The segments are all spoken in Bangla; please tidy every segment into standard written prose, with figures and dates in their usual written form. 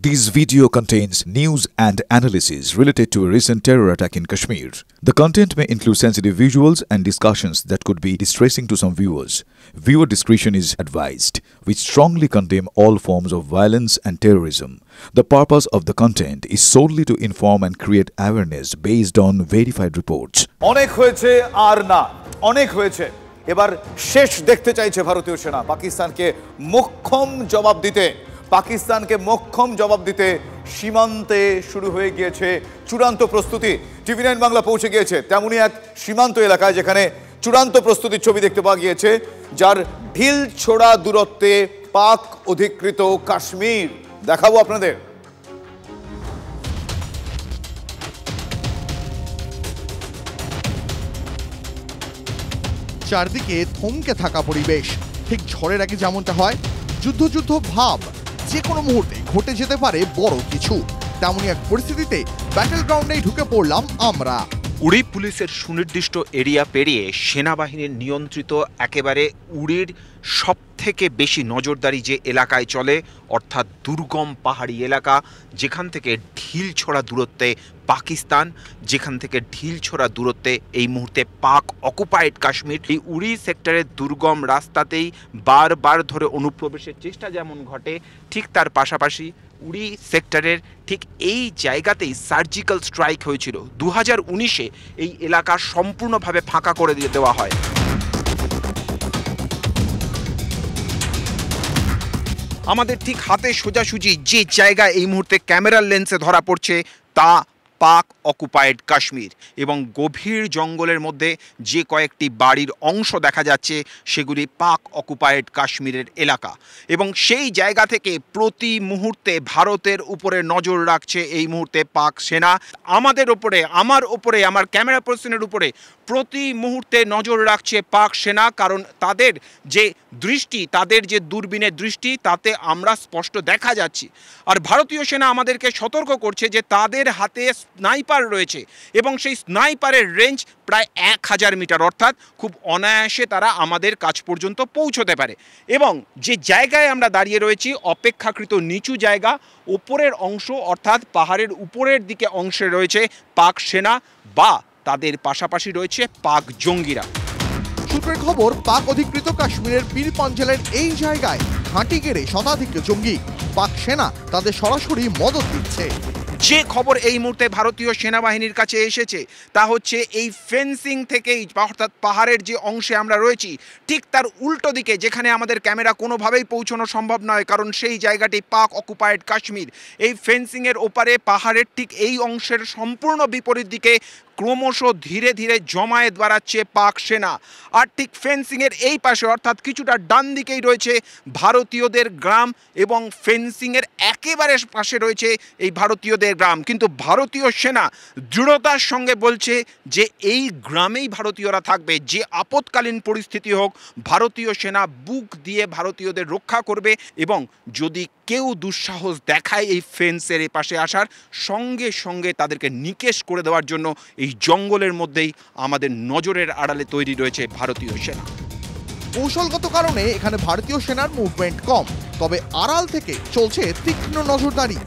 This video contains news and analysis related to a recent terror attack in Kashmir. The content may include sensitive visuals and discussions that could be distressing to some viewers. Viewer discretion is advised. We strongly condemn all forms of violence and terrorism. The purpose of the content is solely to inform and create awareness based on verified reports. অনেক হয়েছে আর না অনেক হয়েছে এবার শেষ দেখতে চাইছে ভারতীয় সেনা পাকিস্তানকে মোক্ষম জবাব দিতে সীমান্তে শুরু হয়ে গিয়েছে চূড়ান্ত প্রস্তুতি টিভি9 বাংলা পৌঁছে গিয়েছে তেমনি এক সীমান্ত এলাকায় যেখানে চূড়ান্ত প্রস্তুতির ছবি দেখতে পাওয়া গিয়েছে যার ঢিল ছোড়া দূরত্বে পাক অধিকৃত কাশ্মীর দেখাবো আপনাদের চারদিকে থমকে থাকা পরিবেশ ঠিক ঝড়ের আগে যেমনটা হয় যুদ্ধ ভাব যে কোনো মুহূর্তে ঘটে যেতে পারে বড় কিছু তেমনই এক পরিস্থিতিতে ব্যাটল গ্রাউন্ডেই ঢুকে পড়লাম আমরা উড়ি পুলিশের সুনির্দিষ্ট এরিয়া পেরিয়ে সেনাবাহিনীর নিয়ন্ত্রিত একেবারে উড়ির সবথেকে বেশি নজরদারি যে এলাকায় চলে অর্থাৎ দুর্গম পাহাড়ি এলাকা যেখান থেকে ঢিল ছোড়া দূরত্বে পাকিস্তান যেখান থেকে ঢিল ছোড়া দূরত্বে এই মুহূর্তে পাক অকুপাইড কাশ্মীর এই উড়ি সেক্টরের দুর্গম রাস্তাতেই বারবার ধরে অনুপ্রবেশের চেষ্টা যেমন ঘটে ঠিক তার পাশাপাশি উড়ি সেক্টরের ঠিক এই জায়গাতেই সার্জিক্যাল স্ট্রাইক হয়েছিল 2019-এ এই এলাকা সম্পূর্ণভাবে ফাঁকা করে দিয়ে দেওয়া হয় আমাদের ঠিক হাতে সোজাসুজি যে জায়গা এই মুহূর্তে ক্যামেরার লেন্সে ধরা পড়ছে তা পাক অকুপাইড কাশ্মীর এবং গভীর জঙ্গলের মধ্যে যে কয়েকটি বাড়ির অংশ দেখা যাচ্ছে সেগুলি পাক অকুপাইড কাশ্মীরের এলাকা এবং সেই জায়গা থেকে প্রতি মুহূর্তে ভারতের উপরে নজর রাখছে এই মুহূর্তে পাক সেনা আমাদের ওপরে আমার ক্যামেরা পার্সনের উপরে প্রতি মুহূর্তে নজর রাখছে পাক সেনা কারণ তাদের যে দৃষ্টি তাদের যে দূরবীনের দৃষ্টি তাতে আমরা স্পষ্ট দেখা যাচ্ছি আর ভারতীয় সেনা আমাদেরকে সতর্ক করছে যে তাদের হাতে স্নাইপার রয়েছে এবং সেই স্নাইপারের রেঞ্জ প্রায় 1000 মিটার অর্থাৎ খুব অনায়াসে তারা আমাদের কাছ পর্যন্ত পৌঁছতে পারে এবং যে জায়গায় আমরা দাঁড়িয়ে রয়েছি অপেক্ষাকৃত নিচু জায়গা উপরের অংশ অর্থাৎ পাহাড়ের উপরের দিকে অংশে রয়েছে পাক সেনা বা তাদের পাশাপাশি রয়েছে পাক জঙ্গিরা সূত্রের খবর পাক অধিকৃত কাশ্মীরের পীর পাঞ্জালের এই জায়গায় ঘাঁটি গেড়ে শতাধিক জঙ্গি পাক সেনা তাদের সরাসরি মদত দিচ্ছে যে খবর এই মুহূর্তে ভারতীয় সেনাবাহিনীর কাছে এসেছে তা হচ্ছে এই ফেন্সিং থেকেই অর্থাৎ পাহাড়ের যে অংশে আমরা রয়েছি ঠিক তার উল্টো দিকে যেখানে আমাদের ক্যামেরা কোনোভাবেই পৌঁছানো সম্ভব নয় কারণ সেই জায়গাটি পাক অকুপাইড কাশ্মীর এই ফেন্সিংয়ের ওপারে পাহাড়ের ঠিক এই অংশের সম্পূর্ণ বিপরীত দিকে ক্রমশ ধীরে ধীরে জমায়েত বাড়াচ্ছে পাক সেনা আর ঠিক ফেন্সিংয়ের এই পাশে অর্থাৎ কিছুটা ডান দিকেই রয়েছে ভারতীয়দের গ্রাম এবং ফেন্সিংয়ের একেবারে পাশে রয়েছে এই ভারতীয়দের গ্রাম কিন্তু ভারতীয় সেনা দৃঢ়তার সঙ্গে বলছে যে এই গ্রামেই ভারতীয়রা থাকবে যে আপৎকালীন পরিস্থিতি হোক ভারতীয় সেনা বুক দিয়ে ভারতীয়দের রক্ষা করবে এবং যদি কেউ দুঃসাহস দেখায় এই ফেন্সের এই পাশে আসার সঙ্গে সঙ্গে তাদেরকে নিকেশ করে দেওয়ার জন্য এই জঙ্গলের মধ্যেই আমাদের নজরের আড়ালে তৈরি রয়েছে ভারতীয় সেনা কৌশলগত কারণে এখানে ভারতীয় সেনার মুভমেন্ট কম তবে আড়াল থেকে চলছে তীক্ষ্ণ নজরদারি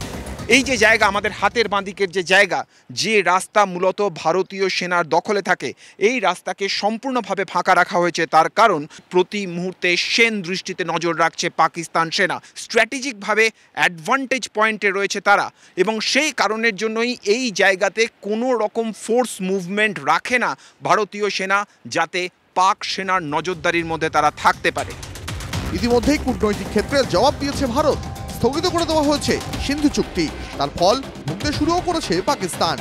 এই যে জায়গা আমাদের হাতের বাঁদিকের যে জায়গা যে রাস্তা মূলত ভারতীয় সেনার দখলে থাকে এই রাস্তাকে সম্পূর্ণভাবে ফাঁকা রাখা হয়েছে তার কারণ প্রতি মুহূর্তে সেন দৃষ্টিতে নজর রাখছে পাকিস্তান সেনা স্ট্র্যাটেজিকভাবে অ্যাডভান্টেজ পয়েন্টে রয়েছে তারা এবং সেই কারণের জন্যই এই জায়গাতে কোনো রকম ফোর্স মুভমেন্ট রাখে না ভারতীয় সেনা যাতে পাক সেনার নজরদারির মধ্যে তারা থাকতে পারে ইতিমধ্যেই কূটনৈতিক ক্ষেত্রে জবাব দিয়েছে ভারত স্থগিত করে দেওয়া হয়েছে সিন্ধু চুক্তি তার ফল ভুগতে শুরুও করেছে পাকিস্তান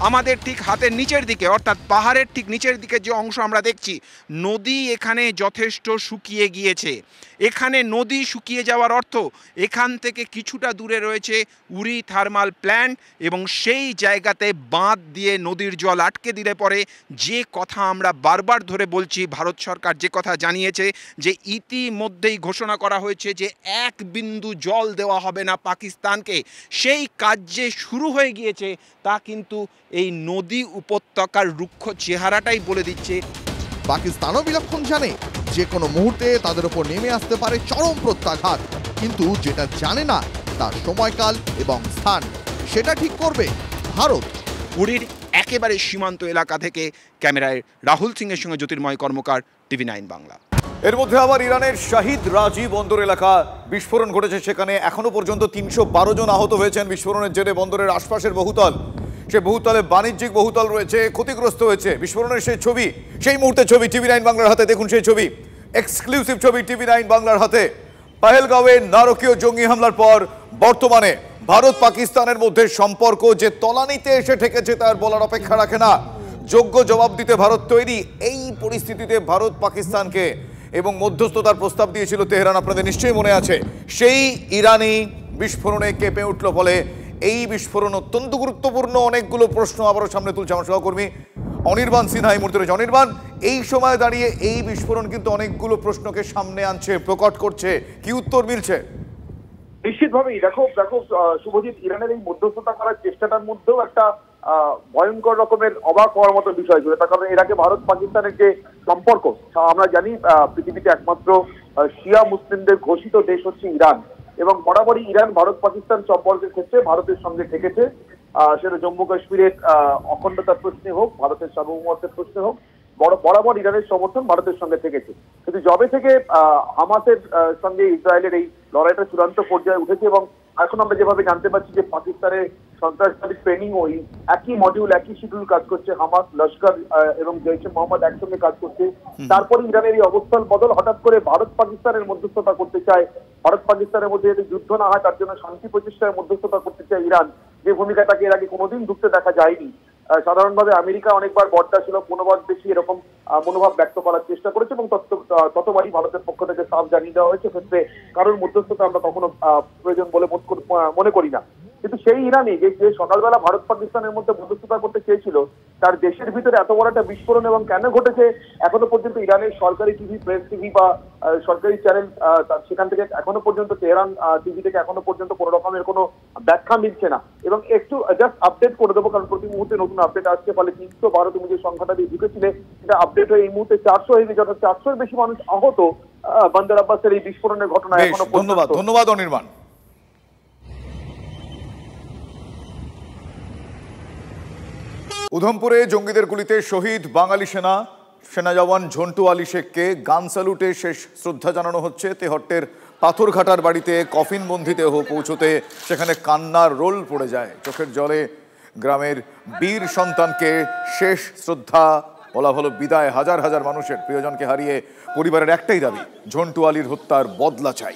আমাদের ঠিক হাতের নিচের দিকে অর্থাৎ পাহাড়ের ঠিক নিচের দিকে যে অংশ আমরা দেখছি নদী এখানে যথেষ্ট শুকিয়ে গিয়েছে এখানে নদী শুকিয়ে যাওয়ার অর্থ এখান থেকে কিছুটা দূরে রয়েছে উড়ি থার্মাল প্ল্যান্ট এবং সেই জায়গাতে বাঁধ দিয়ে নদীর জল আটকে দিলে পরে যে কথা আমরা বারবার ধরে বলছি ভারত সরকার যে কথা জানিয়েছে যে ইতিমধ্যেই ঘোষণা করা হয়েছে যে এক বিন্দু জল দেওয়া হবে না পাকিস্তানকে সেই কাজ যে শুরু হয়ে গিয়েছে তা কিন্তু এই নদী উপত্যকার রুক্ষ চেহারাটাই বলে দিচ্ছে পাকিস্তানও বিলক্ষণ জানে যে কোনো মুহূর্তে তাদের উপর নেমে আসতে পারে চরম প্রত্যাঘাত, কিন্তু যেটা জানে না তার সময়কাল এবং স্থান সেটা ঠিক করবে ভারত। পুরীর একেবারে সীমান্ত এলাকা থেকে ক্যামেরায় রাহুল সিং এর সঙ্গে জ্যোতির্ময় কর্মকার, TV9 বাংলা। এর মধ্যে আবার ইরানের শাহিদ রাজি বন্দর এলাকা বিস্ফোরণ ঘটেছে। সেখানে এখনো পর্যন্ত 312 জন আহত হয়েছেন বিস্ফোরণের জেরে। বন্দরের আশপাশের বহুতল, সে বহুতলে বাণিজ্যিক বহুতল রয়েছে, ক্ষতিগ্রস্ত হয়েছে। বিস্ফোরণের সেই ছবি, সেই মুহূর্তে ছবি TV9 বাংলার হাতে। দেখুন সেই ছবি, এক্সক্লুসিভ ছবি TV9 বাংলার হাতে। পহেলগাঁওয়ে নারকীয় জঙ্গি হামলার পর বর্তমানে ভারত পাকিস্তানের মধ্যে সম্পর্ক যে তলানিতে এসে ঠেকেছে তার বলার অপেক্ষা রাখে না। যোগ্য জবাব দিতে ভারত তৈরি। এই পরিস্থিতিতে ভারত পাকিস্তানকে এবং মধ্যস্থতার প্রস্তাব দিয়েছিল তেহরান, আপনাদের নিশ্চয়ই মনে আছে। সেই ইরানি বিস্ফোরণে কেঁপে উঠল। ফলে এই বিস্ফোরণ অত্যন্ত গুরুত্বপূর্ণ। অনেকগুলো প্রশ্ন আবারও সামনে তুলছে আমার সহকর্মী অনির্বাণ সিনহা এই মুহূর্তে রয়েছে। অনির্বাণ, এই সময় দাঁড়িয়ে এই বিস্ফোরণ কিন্তু অনেকগুলো প্রশ্নকে সামনে আনছে, প্রকট করছে, কি উত্তর মিলছে? নিশ্চিতভাবেই দেখো শুভজিৎ, ইরানের এই মধ্যস্থতা করার চেষ্টাটার মধ্যেও একটা ভয়ঙ্কর রকমের অবাক হওয়ার মতো বিষয় ছিল। তার কারণ এর আগে ভারত পাকিস্তানের যে সম্পর্ক, আমরা জানি পৃথিবীতে একমাত্র শিয়া মুসলিমদের ঘোষিত দেশ হচ্ছে ইরান, এবং বরাবরই ইরান ভারত পাকিস্তান সম্পর্কের ক্ষেত্রে ভারতের সঙ্গে থেকেছে। সেটা জম্মু কাশ্মীরের অখণ্ডতার প্রশ্নে হোক, ভারতের সার্বভৌমত্বের প্রশ্নে হোক, বরাবর ইরানের সমর্থন ভারতের সঙ্গে থেকেছে। কিন্তু যবে থেকে হামাসের সঙ্গে ইসরায়েলের এই লড়াইটা চূড়ান্ত পর্যায়ে উঠেছে, এবং এখন আমরা যেভাবে জানতে পারছি যে পাকিস্তানের সন্ত্রাসবাদী ট্রেনিং ওই একই মডিউল, একই শিডিউল কাজ করছে, হামাস, লস্কর এবং জৈশে মোহাম্মদ একসঙ্গে কাজ করছে। তারপরে ইরানের এই অবস্থান বদল, হঠাৎ করে ভারত পাকিস্তানের মধ্যস্থতা করতে চায়। ভারত পাকিস্তানের মধ্যে যাতে যুদ্ধ না হয় তার জন্য শান্তি প্রচেষ্টায় মধ্যস্থতা করতে চায় ইরান, যে ভূমিকাটাকে এর আগে কোনোদিন ঢুকতে দেখা যায়নি। সাধারণভাবে আমেরিকা অনেকবার বর্দা ছিল, কোনোবার বেশি এরকম মনোভাব ব্যক্ত করার চেষ্টা করেছে, এবং ততবারই ভারতের পক্ষ থেকে সাফ জানিয়ে দেওয়া হয়েছে ক্ষেত্রে কারোর মধ্যস্থতা আমরা কখনো প্রয়োজন বলে মনে করি না। কিন্তু সেই ইরানি যে সকালবেলা ভারত পাকিস্তানের মধ্যে মধ্যস্থতা করতে চেয়েছিল, তার দেশের ভিতরে এত বড় একটা বিস্ফোরণ এবং কেন ঘটেছে এখনো পর্যন্ত ইরানের সরকারি টিভি, প্রেস টিভি বা সরকারি চ্যানেল সেখান থেকে এখনো পর্যন্ত, তেহরান টিভি থেকে এখনো পর্যন্ত কোনো রকমের কোনো ব্যাখ্যা মিলছে না। এবং একটু জাস্ট আপডেট করে দেবো, কারণ প্রতি মুহূর্তে নতুন আপডেট আসছে। ফলে 312 তুমি যে সংখ্যাটা দিয়ে ঢুকেছিলে সেটা আপডেট হয়ে এই মুহূর্তে 400 হয়ে গেছে, অর্থাৎ 400-এর বেশি মানুষ আহত বন্দর আব্বাসের এই বিস্ফোরণের ঘটনা। ধন্যবাদ অনির্বাণ। উধমপুরে জঙ্গিদের গুলিতে শহীদ বাঙালি সেনা জওয়ান ঝন্টু আলী শেখকে গান স্যালুটে শেষ শ্রদ্ধা জানানো হচ্ছে। তেহট্টের পাথরঘাটার বাড়িতে কফিনবন্দি দেহ পৌঁছতে সেখানে কান্নার রোল পড়ে যায়। চোখের জলে গ্রামের বীর সন্তানকে শেষ শ্রদ্ধা, বলা হলো বিদায়। হাজার হাজার মানুষের প্রিয়জনকে হারিয়ে পরিবারের একটাই দাবি, ঝন্টু আলীর হত্যার বদলা চাই।